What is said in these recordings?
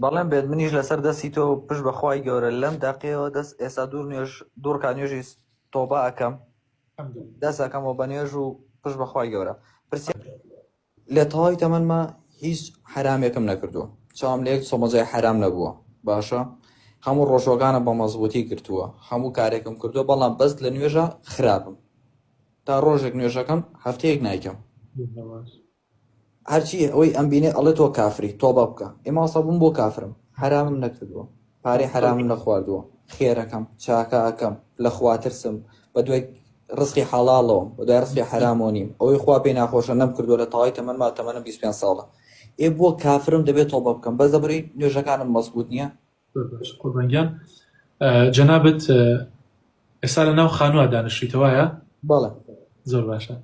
بەڵێن بێت منیش لەسەر دەستی تۆ پشت بەخوای گەورە لەم داقیەوە دەست ئێستا دوورکە نوێژی تۆبە ئەەکەم دەست ئەەکەم و بە نوێژ و پشت بەخوای گەورە پرسی لە تەواوی تەمەنمە هیچ حرامێکم نەکردووە چاوم لە یەک سۆمەزای حرام نەبووە باشە هەموو ڕۆژۆگانە بە مەزبووتی کردووە هەموو کارێکم کردووە بەڵام بەست لە نوێژە خراپم تا ڕۆژێک نوێژەکەم هەفتەیەک نایکەم هەرچی ئەوەی ئەم بینێ ئەڵێ تۆ کافری تۆبە بکە ئێمە ئەستا بووم بۆ کافرم حرامم نەکردووە پارەی حرامم نەخواردووە خێرەکەم چاکە ئەەکەم لە خوا ترسم بە دوای ڕزقی حەڵاڵەوە بە دوای ڕزقی حرامەوە نیم ئەوەی خوا پێی ناخۆشە نەمکردووە لە تەواوی تەمەنما تەمەنم 25 ساڵە بۆ کافرم دەبێت تۆبە بکەم بەس دەبڕی نوێژەکانم مەزبوط نییە قوربانگیان جەنابەت ئێستا لە ناو خانووە دانیشتیتەوەیە بەڵێ زۆر باشە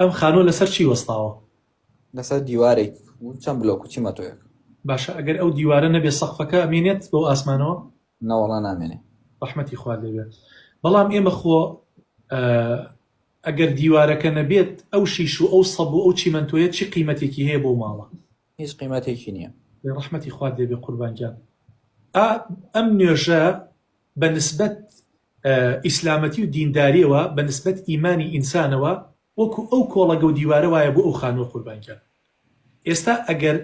ئەم خانووە لەسەر چی وەستاوە لەسەر دیوارێک چەند بلۆک و چی مەتۆیەک باشە ئەگەر ئەو دیوارە نەبێ سەقفەکە ئەمێنێت بۆ ئاسمانەوە نەوەڵا نامێنێ ڕەحمەتی خوا لێبێت بەڵام ئێمە خۆ ئەگەر دیوارەکە نەبێت ئەو شیش و ئەو سەب و ئەو چیمەنتۆیە چی قیمەتێکی هەیە بۆ ماڵە هیچ قیمەتێکی نییە ڕەحمەتی خوا لێبێ قوربانگیان ئەم نوێژە بە نسبەت ئیسلامەتی و دینداریەوە بە نسبەت ئیمانی ئینسانەوە وەکو ئەو کۆڵەگە و دیوارە وایە بۆ ئەو خانووە قوربانگیان ئێستا ئەگەر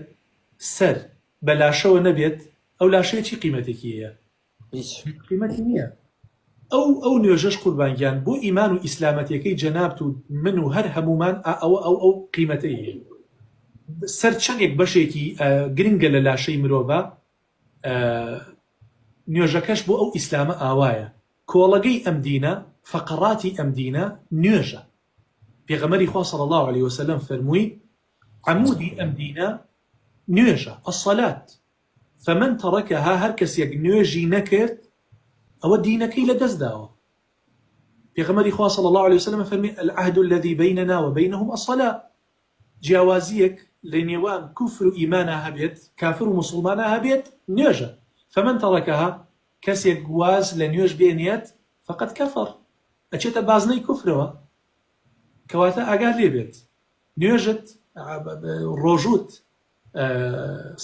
سەر بە لاشەوە نەبێت ئەو لاشەیە چی قیمەتێکی هەیە هیچ قیمەتی نییە ئەو نوێژەش قوربانگیان بۆ ئیمان و ئیسلامەتیەکەی جەنابت و من و هەر هەمومان ئەو قیمەتەی هەیە سەر چەندێک بەشێکی گرنگە لە لاشەی مرۆڤە نوێژەکەش بۆ ئەو ئیسلامە ئاوایە کۆڵەگەی ئەم دینە فەقەڕاتی ئەم دینە نوێژە پێغەمبەری خوا صلی الله عليه وسلم فەرمووی عمودی ئەم دینە نوێژە الصەلات فمن تركها هەر کەسێک نوێژی نەکرد ئەوە دینەکەی لەدەست داوە پێغەمبەری خوا صلی الله عليه وسلم فەرمی العهد الذي بيننا وبينهم الصلاة جیاوازیەک لە نێوان کوفر و ئیمانە هەبێت کافر و موسڵمانە هەبێت نوێژە فمن تركها کەسێک گواز لە نوێژ بێنێت فقط کەفەر ئەچێتە بازنەی کوفرەوە کەواتە ئاگار لێبێت نوێژت ڕۆژوت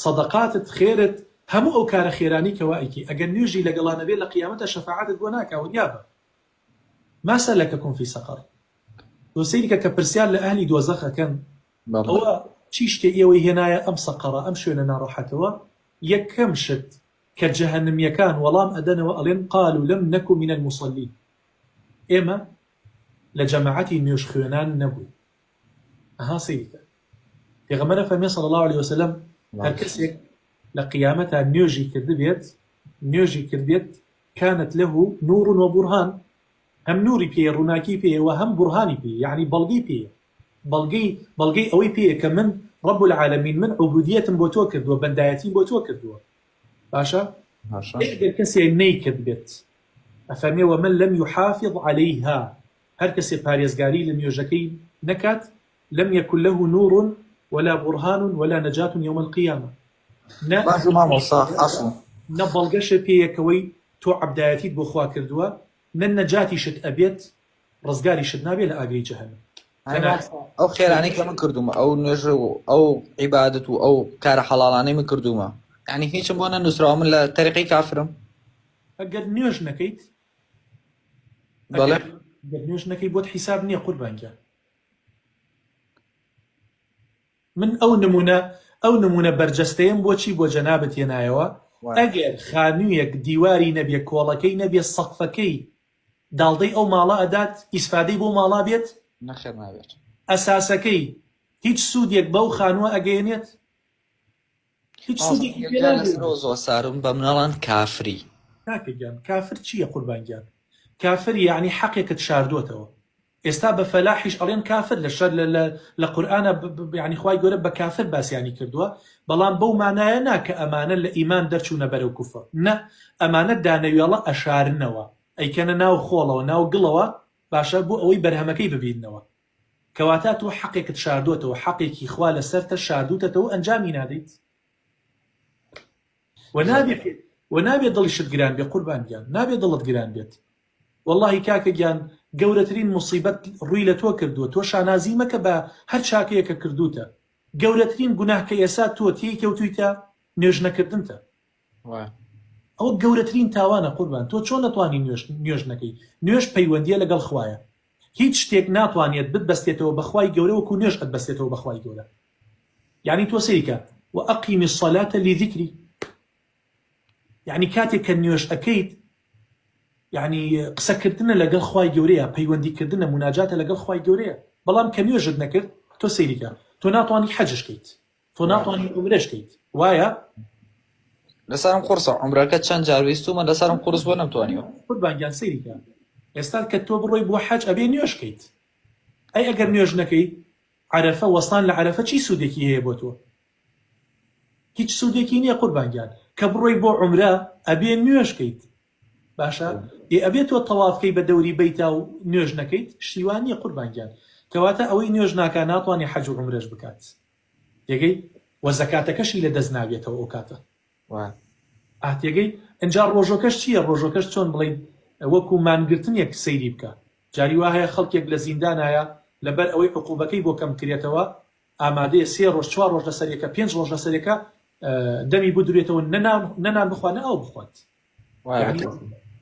سەدەقاتت خێرت هەموو ئەو کارە خێرانی کەوا ئەیکی ئەگەر نوێژی لەگەڵانە بێت لە قیامەتە شەفاعەتت بۆ ناکاوە دیابە ما سەلەکەکم فی سەقەر دۆسەیریکە کە پرسیار لە ئەهلی دۆزەخەکەن ئەوە چی شتێ ئێوەی هێنایە ئەم سەقەرە ئەم شوێنە ناڕەحەتەوە یەکەم شت کە جەهەنەمیەکان وەڵام ئەدەنەوە ئەڵێن قالوا لەم نەکو من المصلین ئێمە لە جەماعەتی نوێژ خوێنان نەبوو ئەها سەیریکە پێغەمبەر فەرمی صلی الله عليه وسلم هەر کەسێک لە قیامەتە نوێژی کردبێت كانت له نور وبرهان هم نوری پێ ڕووناکی پێ و هەم بورهانی پێ یعنی بەڵگی پێ بەڵگەی ئەوەی پێیە کە من رب العالمین من عبودیەتم بۆ تۆ کردووە بەندایەتیم بۆ تۆ کردووە باشە ئەگەر کەسێک نەیکرد بێت ئەفەرمێ ومن لم يحافظ عليها هەر کەسێ پارێزگاری لە نوێژەکەی نەکات لم يكن له نور ولا برهان ولا نجاة يوم القيامة نە بەڵگەشە پێیەکەوەی تۆ عەبدایەتیت بۆ خوا کردووە نە نەجاتیشت ئەبێت ڕزگاریشت نابێت لە ئاگری جەهەنەم ئەو خێرانەی کە من کردومە ئەو نوێژ و ئەو عیبادەت و ئەو کارە حەڵاڵانەی من کردومە یعنی هیچم بۆ نەنووسراوە من لە تەریقەی کافرم ئەگەر نوێژ نەکەیت بەڵێ نوێژ نەکەی بۆت حیساب نییە قوربانگیان من ئەو نمونە بەرجەستەیەم بۆچی بۆ جەنابەت هێنایەوە ئەگەر خانوویەک دیواری نەبێ کۆڵەکەی نەبێ سەقفەکەی داڵدەی ئەو ماڵە ئەدات ئیسفادەی بۆ ماڵا بێت نەخێر نابێت ئەساسەکەی هیچ سوودێک بەو خانووە ئەگەیەنێت هیچ سوودێکی زۆر سارم بە منەڵان کافری ناکەگیان کافر چییە قوربانگیان کافر یعنی حەقێکت شاردووەتەوە ئێستا بە فەلاحیش ئەڵێن کافر لە قورئانە یعنی خوای گەورە بە کافر باسیانی کردووە بەڵام بەو مانایە نا کە ئەمانە لە ئیمان دەرچوونە بەرەو کوفر نە ئەمانە دانەوێڵە ئەشارنەوە ئەیکەنە ناو خۆڵەوە ناو گڵەوە باشە بۆ ئەوەی بەرهەمەکەی ببینەوە کەواتە تۆ حەقێکت شاردووەتەوە حەقێکی خوا لەسەرتە شاردووتەوە ئەنجامی نادەیت و نابێت دڵیشت گران بێ قوربانگیان نابێت دڵت گران بێت واللهی کاکە گیان گەورەترین مصیبەت ڕووی لە تۆ کردووە تۆ شانازی مەکە بە هەر چاکەیەکە کردوتە گەورەترین گوناه کە ئێستا تۆ تێی کەوتوویتە نوێژ نەکردنتە ئەوە گەورەترین تاوانە قوربان تۆ چۆن نەتوانی نوێژ نەکەی نوێژ پەیوەندیە لەگەڵ خوایە هیچ شتێک ناتوانێت بتبەستێتەوە بەخوای گەورە وەکو نوێژ بەستێتەوە بەخوای گەورە یعنی تۆ سەیکە وأقیم الصلاة لذكري يعني کاتێک کە نوێژ ئەەکەیت يعني قسەکردنە لەگەڵ خوای گەورەیە پەیوەندیکردنە مناجاتە لەگەڵ خوای گەورەیە بەڵام کە نوێژت نەکرد تۆ سەیریکە تۆ ناتوانانی حەجشکەیت تۆ ناتوانانی عومرەشکەیت وایە لەسرم قورسە عمرەکە چەند جار ویستومە لەسرم قورس بۆ نەمتوانیوە قوربانگیان سەیریکە ئێستا کە تۆ بڕۆی بۆ حەج ئەبێ نوێژکەیت ئەی ئەگەر نوێژ نەکەی عەرەفە وەستان لە عەرەفە چی سوودێکی هەیە بۆ تۆ هیچ سوودێکی نییە قوربانگیان کە بڕۆی بۆ عومرە ئەبێ نوێژکەیت باشە ئەبێت تۆ تەوافکەی بە دەوری بیتا و نوێژ نەکەیت شیوان نییە قوربانگیان کەواتە ئەوەی نوێژ ناکا ناتوانێت حەج و عومرەش بکات تێگەی وە زەکاتەکەشی لە دەست ناوێتەوە ئەو کاتە ئاتێگەی ئەنجا ڕۆژۆکەش چییە ڕۆژۆکەش چۆن بڵین وەکو مانگرتنێک سەیری بکە جاری وا هەیە خەڵکێک لە زیندانایە لەبەر ئەوەی عقوبەکەی بۆ کەم کرێتەوە ئامادەیە 3 ڕۆژ 4 ڕۆژ لەسەرێکە 5 ڕۆژ لەسەرێکە دەمی بدورێتەوە نەنان بخوانە ئەو بخوات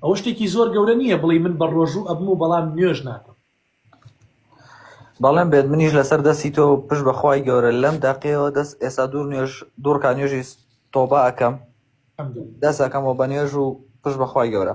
ئەوە شتێکی زۆر گەورە نییە بڵێ من بە ڕۆژوو ئەبم و بەڵام نوێژ ناکەم بەڵێن بێت منیش لەسەر دەستی تۆ پشت بەخوای گەورە لەم داقیەوە دەست ئێستا دوورکە نوێژی تۆبە ئەەکەم دەست ئەەکەمەوە بە نوێژ و پشت بەخوای گەورە